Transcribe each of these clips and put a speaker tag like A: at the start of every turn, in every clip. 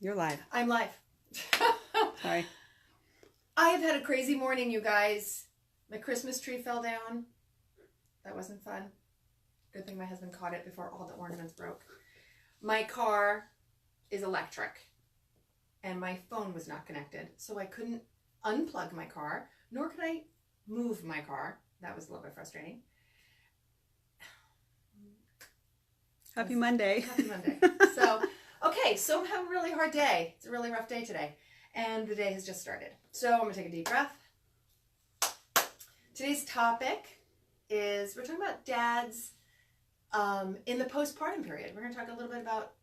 A: You're live.
B: I'm live.
A: Sorry.
B: I have had a crazy morning, you guys. My Christmas tree fell down. That wasn't fun. Good thing my husband caught it before all the ornaments broke. My car is electric, and my phone was not connected, so I couldn't unplug my car, nor could I move my car. That was a little bit frustrating.
A: Happy Monday.
B: Happy Monday. So I'm having a really hard day. It's a really rough day today. And the day has just started. So I'm going to take a deep breath. Today's topic is, we're talking about dads in the postpartum period. We're going to talk a little bit about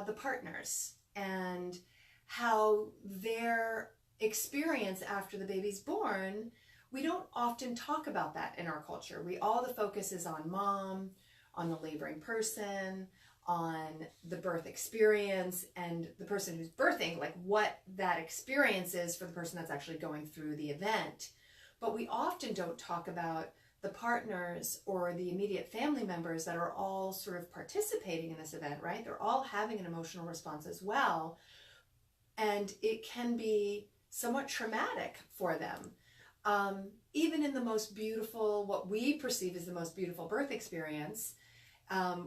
B: the partners and how their experience after the baby's born. We don't often talk about that in our culture. All the focus is on mom, on the laboring person, on the birth experience, and the person who's birthing, like what that experience is for the person that's actually going through the event. But we often don't talk about the partners or the immediate family members that are all sort of participating in this event, right? They're all having an emotional response as well. And it can be somewhat traumatic for them. Even in the most beautiful, what we perceive as the most beautiful birth experience,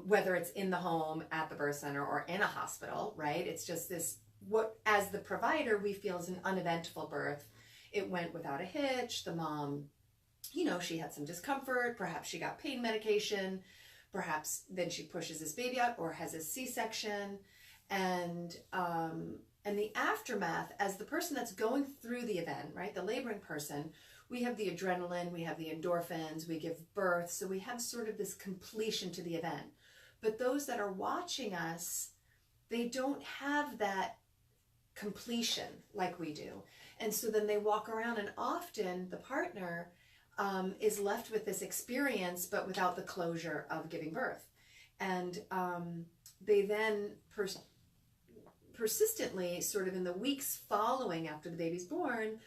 B: whether it's in the home, at the birth center, or in a hospital, right? It's just this, what as the provider we feel is an uneventful birth. It went without a hitch. The mom, she had some discomfort. Perhaps she got pain medication. Perhaps then she pushes this baby out or has a C-section. And the aftermath, as the person that's going through the event, right, the laboring person, we have the adrenaline, we have the endorphins, we give birth, so we have sort of this completion to the event. But those that are watching us, they don't have that completion like we do. And so then they walk around, and often the partner is left with this experience, but without the closure of giving birth. And they then persistently, sort of in the weeks following after the baby's born,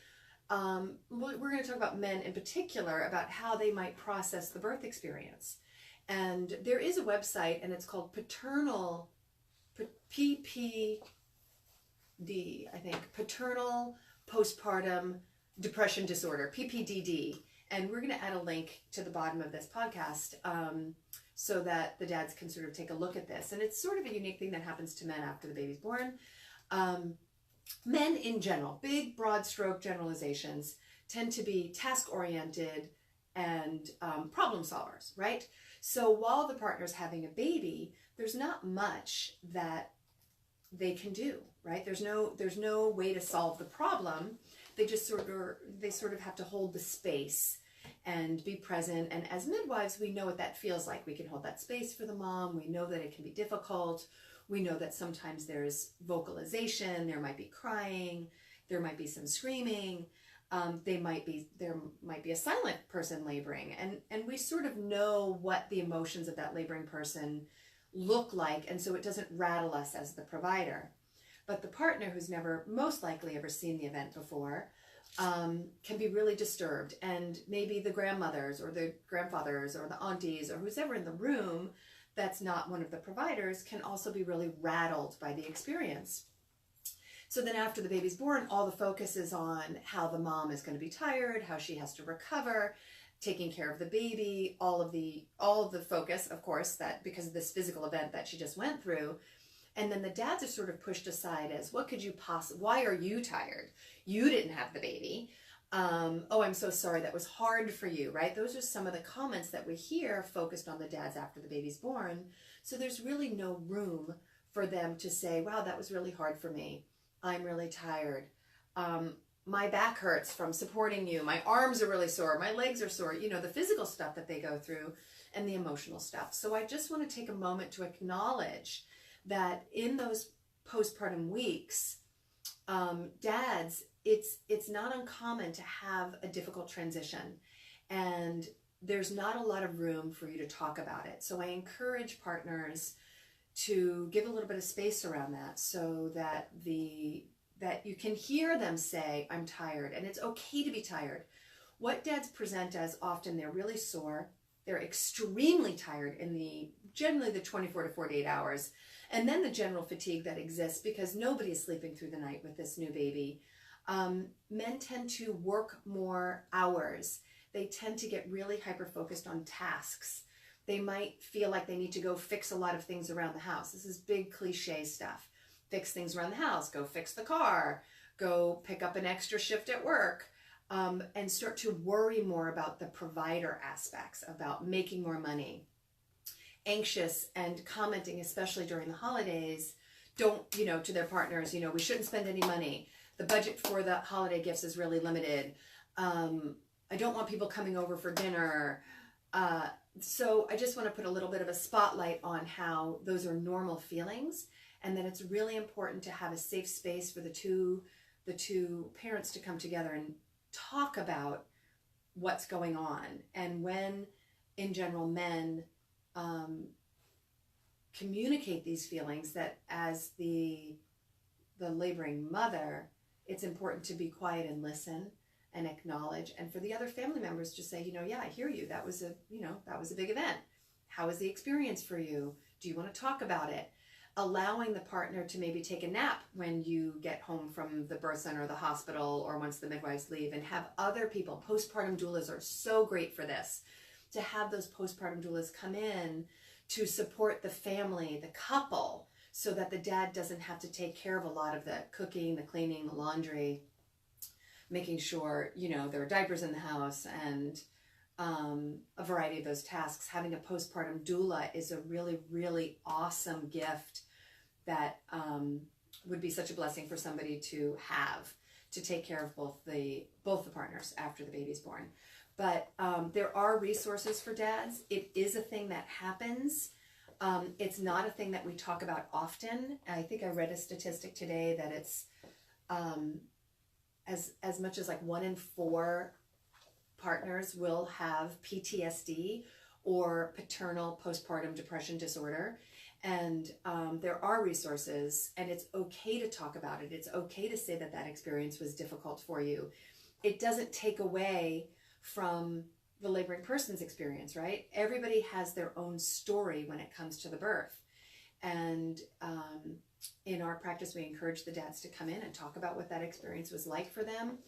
B: we're going to talk about men in particular, about how they might process the birth experience. And there is a website, and it's called Paternal, PPD, I think, Paternal Postpartum Depression Disorder, PPDD. And we're going to add a link to the bottom of this podcast so that the dads can sort of take a look at this. And it's sort of a unique thing that happens to men after the baby's born. Men in general, big broad stroke generalizations, tend to be task-oriented and problem solvers, right? So while the partner's having a baby, there's not much that they can do, right? There's no way to solve the problem. They just sort of have to hold the space and be present. And as midwives, we know what that feels like. We can hold that space for the mom. We know that it can be difficult. We know that sometimes there's vocalization, there might be crying, there might be some screaming, there might be a silent person laboring, and we sort of know what the emotions of that laboring person look like, and so it doesn't rattle us as the provider. But the partner, who's never most likely ever seen the event before, can be really disturbed, and maybe the grandmothers or the grandfathers or the aunties or who's ever in the room that's not one of the providers can also be really rattled by the experience. So then after the baby's born, all the focus is on how the mom is going to be tired, how she has to recover, taking care of the baby, all of the focus, of course, that because of this physical event that she just went through. And then the dads are sort of pushed aside as, why are you tired? You didn't have the baby. Oh, I'm so sorry, that was hard for you, right? Those are some of the comments that we hear focused on the dads after the baby's born. So there's really no room for them to say, wow, that was really hard for me. I'm really tired. My back hurts from supporting you. My arms are really sore. My legs are sore. The physical stuff that they go through and the emotional stuff. So I just want to take a moment to acknowledge that in those postpartum weeks, dads, it's not uncommon to have a difficult transition, and there's not a lot of room for you to talk about it. So I encourage partners to give a little bit of space around that, so that you can hear them say, I'm tired, and it's okay to be tired. What dads present as often, they're really sore, they're extremely tired in the generally the 24 to 48 hours. And then the general fatigue that exists because nobody is sleeping through the night with this new baby. Men tend to work more hours. They tend to get really hyper-focused on tasks. They might feel like they need to go fix a lot of things around the house. This is big cliche stuff. Fix things around the house, go fix the car, go pick up an extra shift at work, and start to worry more about the provider aspects, about making more money. Anxious and commenting, especially during the holidays, to their partners, we shouldn't spend any money. The budget for the holiday gifts is really limited. I don't want people coming over for dinner. So I just want to put a little bit of a spotlight on how those are normal feelings, and that it's really important to have a safe space for the two parents to come together and talk about what's going on. And when, in general, men communicate these feelings, that as the laboring mother, it's important to be quiet and listen and acknowledge, and for the other family members to say, yeah, I hear you. That was a big event. How was the experience for you? Do you want to talk about it? Allowing the partner to maybe take a nap when you get home from the birth center or the hospital, or once the midwives leave, and have other people. Postpartum doulas are so great for this, to have those postpartum doulas come in to support the family, the couple, so that the dad doesn't have to take care of a lot of the cooking, the cleaning, the laundry, making sure, there are diapers in the house, and a variety of those tasks. Having a postpartum doula is a really, really awesome gift that would be such a blessing for somebody to have, to take care of both the partners after the baby's born. But there are resources for dads. It is a thing that happens. It's not a thing that we talk about often. I think I read a statistic today that it's as much as like 1 in 4 partners will have PTSD or paternal postpartum depression disorder. And there are resources, and it's okay to talk about it. It's okay to say that experience was difficult for you. It doesn't take away from the laboring person's experience, right? Everybody has their own story when it comes to the birth. And in our practice, we encourage the dads to come in and talk about what that experience was like for them.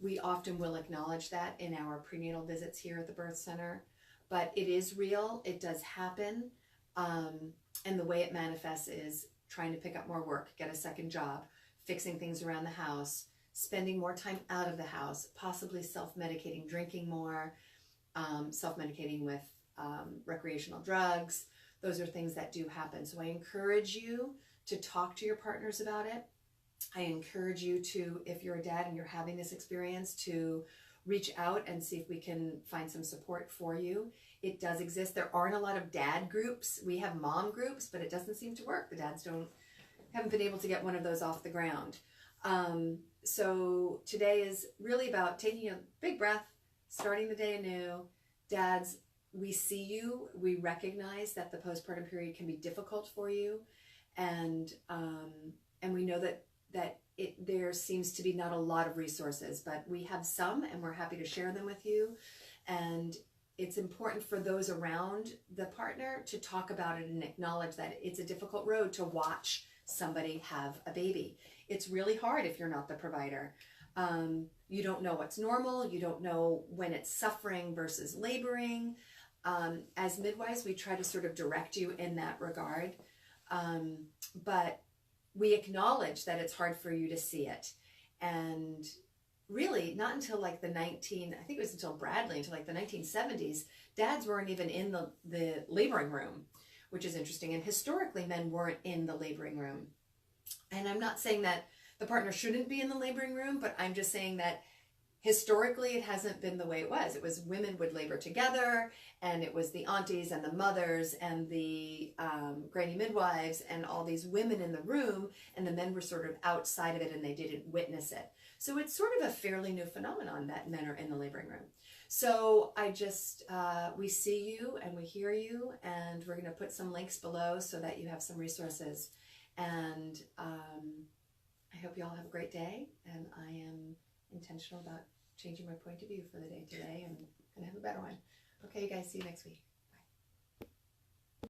B: We often will acknowledge that in our prenatal visits here at the birth center. But it is real. It does happen. And the way it manifests is trying to pick up more work, get a second job, fixing things around the house, spending more time out of the house, possibly self-medicating, drinking more, self-medicating with recreational drugs. Those are things that do happen. So I encourage you to talk to your partners about it. I encourage you to, if you're a dad and you're having this experience, to reach out and see if we can find some support for you. It does exist. There aren't a lot of dad groups. We have mom groups, but it doesn't seem to work. The dads haven't been able to get one of those off the ground. So today is really about taking a big breath, starting the day anew. Dads, we see you. We recognize that the postpartum period can be difficult for you, and we know that there seems to be not a lot of resources, but we have some, and we're happy to share them with you. And it's important for those around the partner to talk about it and acknowledge that it's a difficult road to watch somebody have a baby. It's really hard if you're not the provider. You don't know what's normal. You don't know when it's suffering versus laboring. As midwives, we try to sort of direct you in that regard. But we acknowledge that it's hard for you to see it. And really, not until like until Bradley, until like the 1970s, dads weren't even in the laboring room, which is interesting. And historically, men weren't in the laboring room. And I'm not saying that the partner shouldn't be in the laboring room, but I'm just saying that historically, it hasn't been the way it was. It was women would labor together, and it was the aunties and the mothers and the granny midwives and all these women in the room, and the men were sort of outside of it and they didn't witness it. So it's sort of a fairly new phenomenon that men are in the laboring room. So I just, we see you and we hear you, and we're going to put some links below so that you have some resources. And I hope you all have a great day, and I am intentional about changing my point of view for the day today and have a better one. Okay, you guys, see you next week.